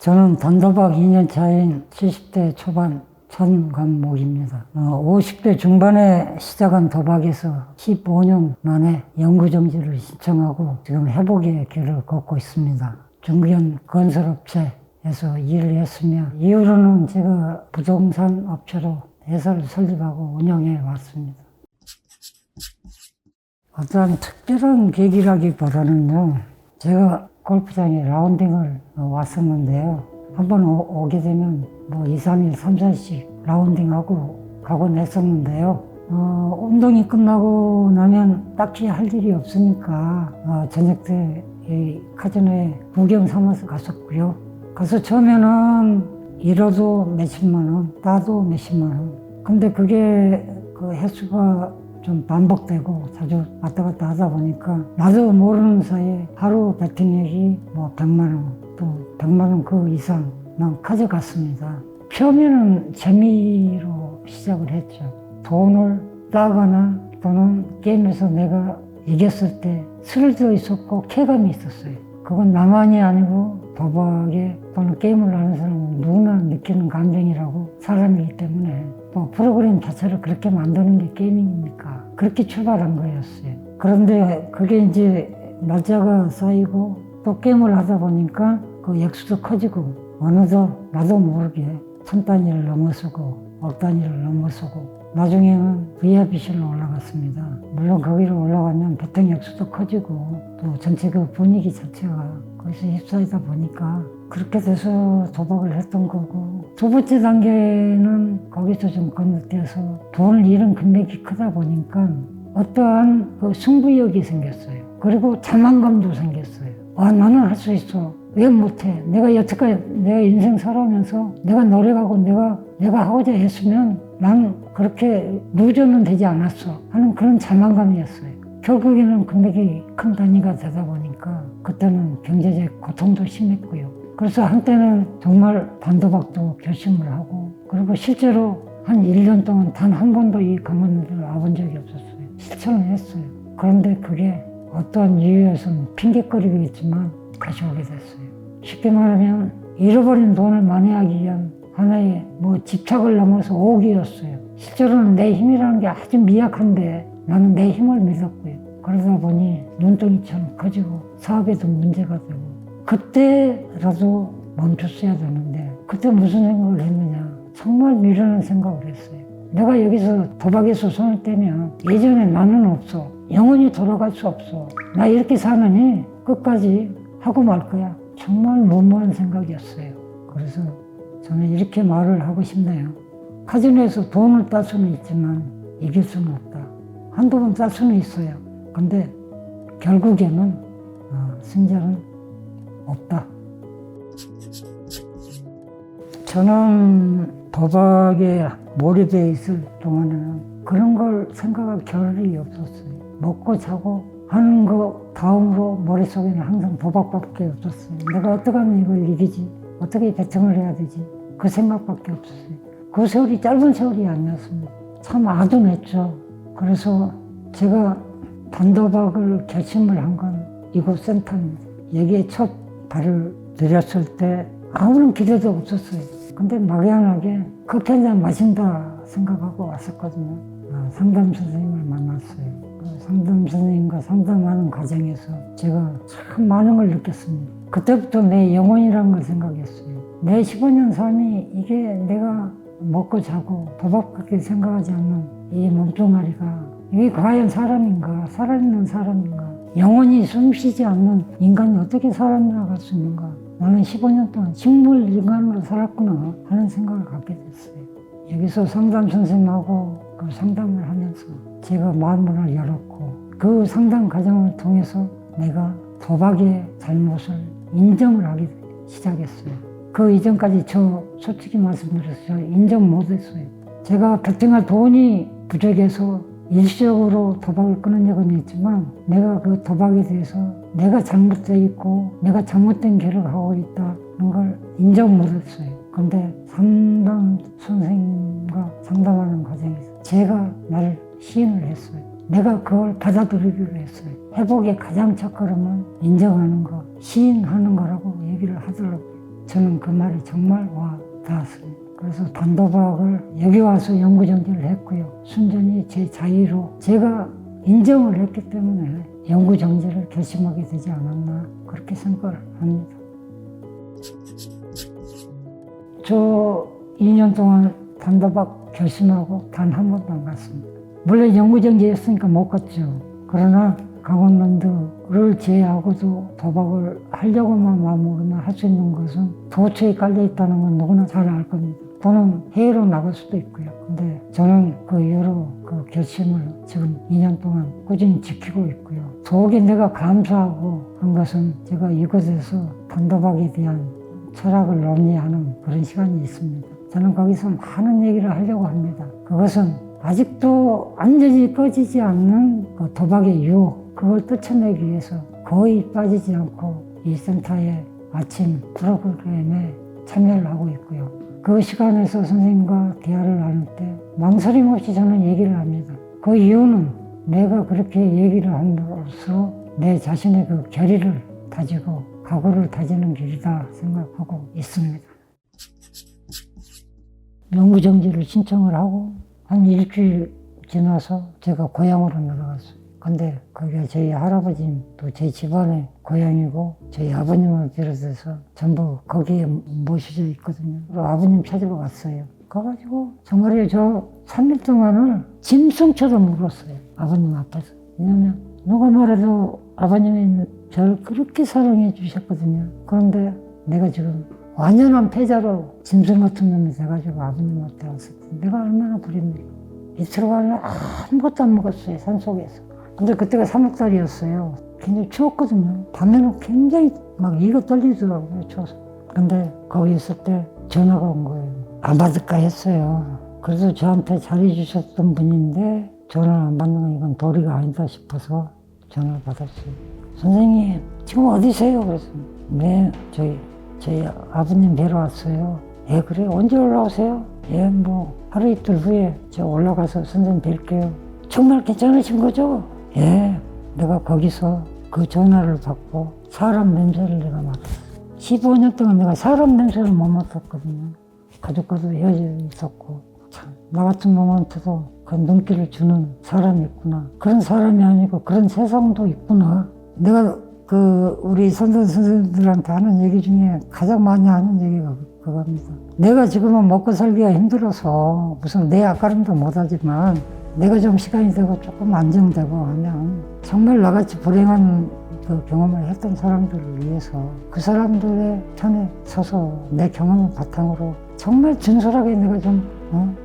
저는 단도박 2년 차인 70대 초반 천관목입니다. 50대 중반에 시작한 도박에서 15년 만에 영구정지를 신청하고 지금 회복의 길을 걷고 있습니다. 중견 건설업체에서 일을 했으며 이후로는 제가 부동산 업체로 회사를 설립하고 운영해 왔습니다. 어떠한 특별한 계기라기보다는요, 제가 골프장에 라운딩을 왔었는데요. 한번 오게 되면 2, 3일, 3, 4씩 라운딩하고 가곤 했었는데요. 운동이 끝나고 나면 딱히 할 일이 없으니까 저녁 때 이 카지노에 구경 삼아서 갔었고요. 가서 처음에는 잃어도 몇십만 원, 따도 몇십만 원. 근데 그게 그 횟수가 좀 반복되고 자주 왔다 갔다 하다 보니까 나도 모르는 사이에 하루 베팅액이 100만 원, 또 100만 원 그 이상만 가져갔습니다. 처음에는 재미로 시작을 했죠. 돈을 따거나 또는 게임에서 내가 이겼을 때 스릴도 있었고 쾌감이 있었어요. 그건 나만이 아니고 도박에 또는 게임을 하는 사람은 누구나 느끼는 감정이라고 사람이기 때문에 또 프로그램 자체를 그렇게 만드는 게 게임이니까 그렇게 출발한 거였어요. 그런데 그게 이제 날짜가 쌓이고 또 게임을 하다 보니까 그 액수도 커지고 어느덧 나도 모르게 1000단위를 넘어서고 10단위를 넘어서고 나중에는 VIP실로 올라갔습니다. 물론 거기로 올라가면 배팅 액수도 커지고 또 전체 그 분위기 자체가 거기서 휩싸이다 보니까 그렇게 돼서 도박을 했던 거고, 두 번째 단계는 거기서 좀 건너뛰어서 돈을 잃은 금액이 크다 보니까 어떠한 그 승부욕이 생겼어요. 그리고 자만감도 생겼어요. 나는 할 수 있어. 왜 못해? 내가 여태까지 내가 인생 살아오면서 내가 노력하고 내가 하고자 했으면 난 그렇게 루저는 되지 않았어 하는 그런 자만감이었어요. 결국에는 금액이 큰 단위가 되다 보니까 그때는 경제적 고통도 심했고요. 그래서 한때는 정말 반도박도 결심을 하고, 그리고 실제로 한 1년 동안 단 한 번도 이 강원도를 와본 적이 없었어요. 실천을 했어요. 그런데 그게 어떠한 이유에서는 핑계거리겠지만 다시 오게 됐어요. 쉽게 말하면 잃어버린 돈을 만회하기 위한 하나의 집착을 넘어서 오기였어요. 실제로는 내 힘이라는 게 아주 미약한데 나는 내 힘을 믿었고요. 그러다 보니 눈덩이처럼 커지고 사업에도 문제가 되고, 그때라도 멈췄어야 되는데 그때 무슨 생각을 했느냐, 정말 미련한 생각을 했어요. 내가 여기서 도박에서 손을 떼면 예전에 나는 없어, 영원히 돌아갈 수 없어, 나 이렇게 사느니 끝까지 하고 말 거야. 정말 무모한 생각이었어요. 그래서 저는 이렇게 말을 하고 싶네요. 카지노에서 돈을 딸 수는 있지만 이길 수는 없다. 한두 번 딸 수는 있어요. 근데 결국에는 승자는 없다. 저는 도박에 몰입되어 있을 동안에는 그런 걸 생각할 겨를이 없었어요. 먹고 자고 하는 거 다음으로 머릿속에는 항상 도박밖에 없었어요. 내가 어떻게 하면 이걸 이기지? 어떻게 배팅을 해야 되지? 그 생각밖에 없었어요. 그 세월이 짧은 세월이 아니었습니다. 참 아둔했죠. 그래서 제가 단도박을 결심을 한 건 이곳 센터입니다. 여기에 첫 발을 들였을 때 아무런 기대도 없었어요. 근데 막연하게 커피 한잔 마신다 생각하고 왔었거든요. 상담 선생님을 만났어요. 상담 선생님과 상담하는 과정에서 제가 참 많은 걸 느꼈습니다. 그때부터 내 영혼이라는 걸 생각했어요. 내 15년 삶이 이게 내가 먹고 자고 도박밖에 생각하지 않는 이 몸뚱아리가 이게 과연 사람인가, 살아있는 사람인가, 영원히 숨쉬지 않는 인간이 어떻게 살아나갈 수 있는가. 나는 15년 동안 식물 인간으로 살았구나 하는 생각을 갖게 됐어요. 여기서 상담 선생님하고 그 상담을 하면서 제가 마음문을 열었고, 그 상담 과정을 통해서 내가 도박의 잘못을 인정을 하기 시작했어요. 그 이전까지 저 솔직히 말씀드려서 인정 못했어요. 제가 베팅할 돈이 부족해서 일시적으로 도박을 끊은 적은 있지만 내가 그 도박에 대해서 내가 잘못되어 있고 내가 잘못된 길을 가고 있다는 걸 인정 못했어요. 근데 상담 선생님과 상담하는 과정에서 제가 나를 시인을 했어요. 내가 그걸 받아들이기로 했어요. 회복의 가장 첫걸음은 인정하는 거, 시인하는 거라고 얘기를 하더라고요. 저는 그 말이 정말 와 닿았습니다. 그래서 단도박을 여기 와서 연구정지를 했고요. 순전히 제 자의로 제가 인정을 했기 때문에 연구정지를 결심하게 되지 않았나 그렇게 생각을 합니다. 저 2년 동안 단도박 결심하고 단 한 번도 안 갔습니다. 물론 연구정지였으니까 못 갔죠. 그러나 강원랜드를 제외하고도 도박을 하려고만 마음먹으면 할 수 있는 것은 도처에 깔려있다는 건 누구나 잘 알 겁니다. 또는 해외로 나갈 수도 있고요. 근데 저는 그 이후로 그 결심을 지금 2년 동안 꾸준히 지키고 있고요. 더욱이 내가 감사하고 한 것은 제가 이곳에서 단도박에 대한 철학을 논의하는 그런 시간이 있습니다. 저는 거기서 많은 얘기를 하려고 합니다. 그것은 아직도 완전히 꺼지지 않는 그 도박의 유혹, 그걸 떨쳐내기 위해서 거의 빠지지 않고 이 센터의 아침 프로그램에 참여를 하고 있고요. 그 시간에서 선생님과 대화를 나눌 때 망설임 없이 저는 얘기를 합니다. 그 이유는 내가 그렇게 얘기를 함으로써 내 자신의 그 결의를 다지고 각오를 다지는 길이다 생각하고 있습니다. 연구정지를 신청을 하고 한 일주일 지나서 제가 고향으로 내려갔어요. 근데 거기가 저희 할아버지 또 제 집안의 고향이고 저희 아버님을 비롯해서 전부 거기에 모셔져 있거든요. 그리고 아버님 찾으러 갔어요. 가가지고 정말이에요. 저 3일 동안을 짐승처럼 울었어요. 아버님 앞에서. 왜냐면 누가 말해도 아버님이 저를 그렇게 사랑해 주셨거든요. 그런데 내가 지금 완연한 패자로 짐승 같은 놈이 돼가지고 아버님한테 왔을 때 내가 얼마나 부립니까? 이틀 간을 아무것도 안 먹었어요, 산속에서. 근데 그때가 3월달이었어요. 굉장히 추웠거든요. 밤에는 굉장히 막 이가 떨리더라고요, 추워서. 근데 거기 있을 때 전화가 온 거예요. 안 받을까 했어요. 그래서 저한테 잘해주셨던 분인데 전화를 안 받는 건 이건 도리가 아니다 싶어서 전화를 받았어요. 선생님, 지금 어디세요? 그래서 네, 저희 아버님 뵈러 왔어요. 예, 그래요? 언제 올라오세요? 예, 뭐 하루 이틀 후에 저 올라가서 선생님 뵐게요. 정말 괜찮으신 거죠? 예, 내가 거기서 그 전화를 받고 사람 냄새를 내가 맡았어. 15년 동안 내가 사람 냄새를 못 맡았거든요. 가족과도 헤어져 있었고 참, 나 같은 놈한테도 그 눈길을 주는 사람이 있구나. 그런 사람이 아니고 그런 세상도 있구나. 내가 우리 선생님들한테 하는 얘기 중에 가장 많이 하는 얘기가 그겁니다. 내가 지금은 먹고 살기가 힘들어서 무슨 내 앞가림도 못하지만 내가 좀 시간이 되고 조금 안정되고 하면 정말 나같이 불행한 그 경험을 했던 사람들을 위해서 그 사람들의 편에 서서 내 경험을 바탕으로 정말 진솔하게 내가 좀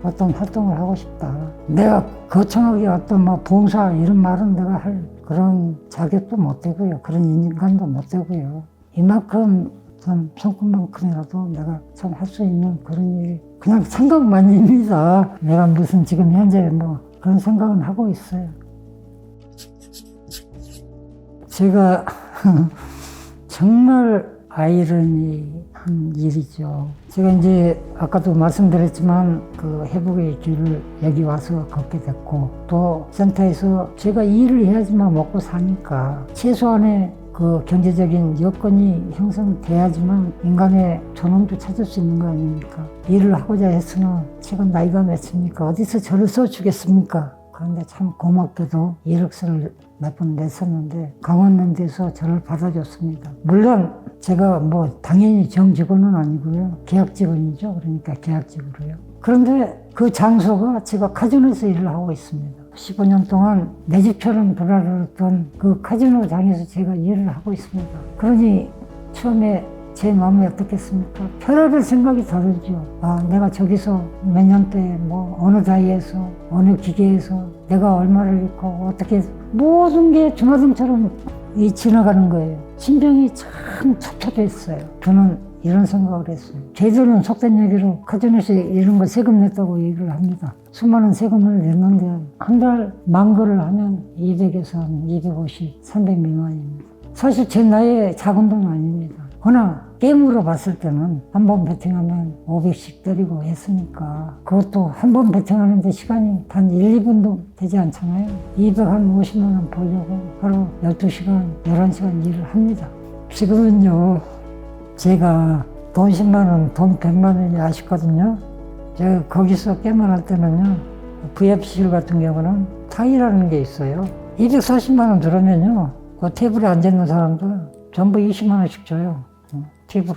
어떤 활동을 하고 싶다. 내가 거창하게 어떤 뭐 봉사 이런 말은 내가 할 그런 자격도 못 되고요. 그런 인간도 못 되고요. 이만큼 참 손끝만큼이라도 내가 참 할 수 있는 그런 일 그냥 생각만입니다. 내가 무슨 지금 현재 뭐 그런 생각은 하고 있어요. 제가 정말 아이러니한 일이죠. 제가 이제 아까도 말씀드렸지만 그 회복의 길을 여기 와서 걷게 됐고 또 센터에서 제가 일을 해야지만 먹고 사니까 최소한의 그 경제적인 여건이 형성돼야지만 인간의 존엄도 찾을 수 있는 거 아닙니까? 일을 하고자 했으나 지금 나이가 몇입니까? 어디서 저를 써주겠습니까? 그런데 참 고맙게도 이력서를 몇 번 냈었는데 강원랜드에서 저를 받아줬습니다. 물론 제가 뭐 당연히 정직원은 아니고요. 계약직원이죠. 그러니까 계약직으로요. 그런데 그 장소가 제가 카지노에서 일을 하고 있습니다. 15년 동안 내 집처럼 돌아다녔던 그 카지노장에서 제가 일을 하고 있습니다. 그러니 처음에 제 마음이 어떻겠습니까? 별의별 생각이 다르죠. 아, 내가 저기서 몇 년대 뭐 어느 나이에서 어느 기계에서 내가 얼마를 잃고 어떻게 모든 게 주마등처럼 지나가는 거예요. 심정이 참 촉촉했어요. 저는 이런 생각을 했어요. 제주는 속된 얘기로 카지노에서 이런 거 세금 냈다고 얘기를 합니다. 수많은 세금을 냈는데 한 달 만거를 하면 200에서 250, 300 미만입니다. 사실 제 나이에 작은 돈 아닙니다. 그러나 게임으로 봤을 때는 한 번 베팅하면 500씩 때리고 했으니까 그것도 한 번 베팅하는데 시간이 단 1, 2분도 되지 않잖아요. 250만 원 벌려고 하루 12시간, 11시간 일을 합니다. 지금은요, 제가 돈 10만 원, 돈 100만 원이 아쉽거든요. 제가 거기서 게임할 때는요, VFC 같은 경우는 타이라는 게 있어요. 240만 원 들으면요, 그 테이블에 앉아있는 사람들 전부 20만 원씩 줘요. 팁으로.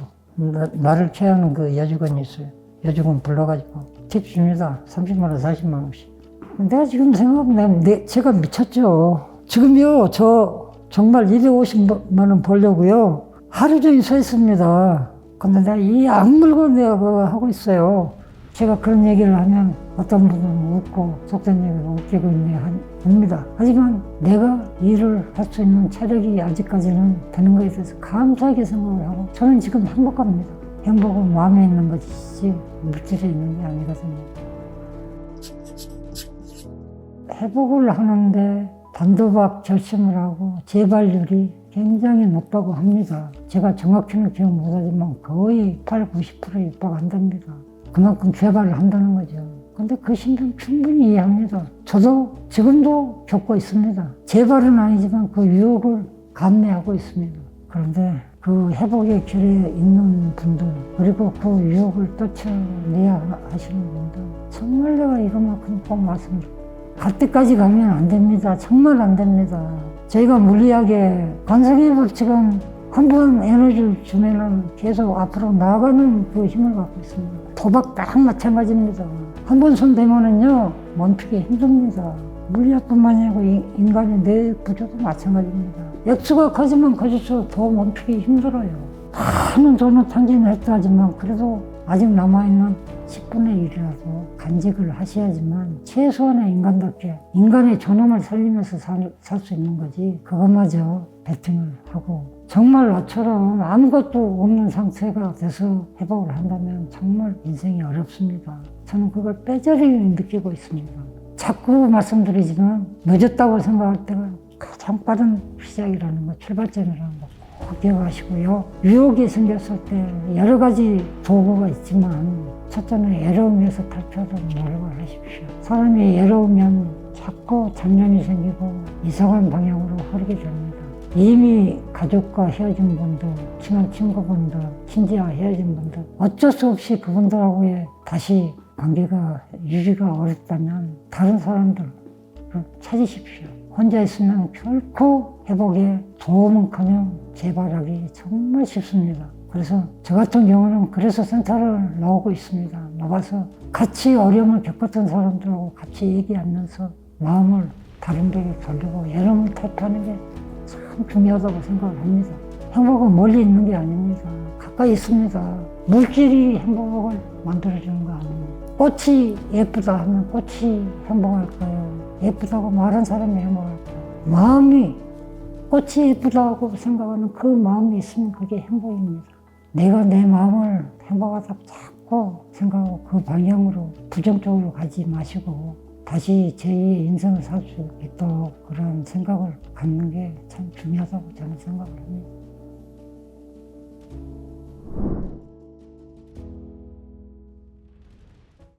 나를 케어하는 그 여직원이 있어요. 여직원 불러가지고 팁 줍니다. 30만 원, 40만 원씩. 내가 지금 생각하면 제가 미쳤죠. 지금요, 저 정말 250만 원 벌려고요. 하루 종일 서 있습니다. 근데 내가 이 악물고 내가 그거 하고 있어요. 제가 그런 얘기를 하면 어떤 분은 웃고 속된 얘기를 웃기고 있네 합니다. 하지만 내가 일을 할 수 있는 체력이 아직까지는 되는 것에 대해서 감사하게 생각을 하고 저는 지금 행복합니다. 행복은 마음에 있는 것이지 물질에 있는 게 아니거든요. 회복을 하는데 단도박 결심을 하고 재발률이 굉장히 높다고 합니다. 제가 정확히는 기억 못하지만 거의 80~90%에 육박한답니다. 그만큼 재발을 한다는 거죠. 근데 그 심정 충분히 이해합니다. 저도 지금도 겪고 있습니다. 재발은 아니지만 그 유혹을 감내하고 있습니다. 그런데 그 회복의 길에 있는 분들, 그리고 그 유혹을 떨쳐내야 하시는 분들, 정말 내가 이것만큼 꼭 말씀드립니다. 갈 때까지 가면 안 됩니다. 정말 안 됩니다. 저희가 물리학에 관성의 법칙은 한 번 에너지를 주면은 계속 앞으로 나아가는 그 힘을 갖고 있습니다. 도박 딱 마찬가지입니다. 한 번 손 대면은요, 멈추기 힘듭니다. 물리학뿐만이 아니고 인간의 뇌 구조도 마찬가지입니다. 액수가 커지면 커질수록 더 멈추기 힘들어요. 많은 돈을 탕진했다 하지만 그래도 아직 남아있는 10분의 1이라도 간직을 하셔야지만 최소한의 인간답게 인간의 존엄을 살리면서 살 수 있는 거지. 그것마저 베팅을 하고 정말 나처럼 아무것도 없는 상태가 돼서 회복을 한다면 정말 인생이 어렵습니다. 저는 그걸 빼저리 느끼고 있습니다. 자꾸 말씀드리지만 늦었다고 생각할 때가 가장 빠른 시작이라는 거, 출발점이라는 거 꼭 기억하시고요. 유혹이 생겼을 때 여러 가지 도구가 있지만 첫째는 애로움에서 탈피하도록 노력을 하십시오. 사람이 애로우면 자꾸 잡념이 생기고 이상한 방향으로 흐르게 됩니다. 이미 가족과 헤어진 분들, 친한 친구분들, 친지와 헤어진 분들, 어쩔 수 없이 그분들하고의 다시 관계가 유지가 어렵다면 다른 사람들을 찾으십시오. 혼자 있으면 결코 회복에 도움은커녕 재발하기 정말 쉽습니다. 그래서 저 같은 경우는 그래서 센터를 나오고 있습니다. 나가서 같이 어려움을 겪었던 사람들하고 같이 얘기하면서 마음을 다른 데로 돌리고 애로움을 탈피하는 게 참 중요하다고 생각을 합니다. 행복은 멀리 있는 게 아닙니다. 가까이 있습니다. 물질이 행복을 만들어주는 거 아닙니다. 꽃이 예쁘다 하면 꽃이 행복할까요? 예쁘다고 말한 사람이 행복할까요? 마음이 꽃이 예쁘다고 생각하는 그 마음이 있으면 그게 행복입니다. 내가 내 마음을 행복하다고 자꾸 생각하고 그 방향으로 부정적으로 가지 마시고 다시 제2의 인생을 살 수 있도록 그런 생각을 갖는 게 참 중요하다고 저는 생각을 합니다.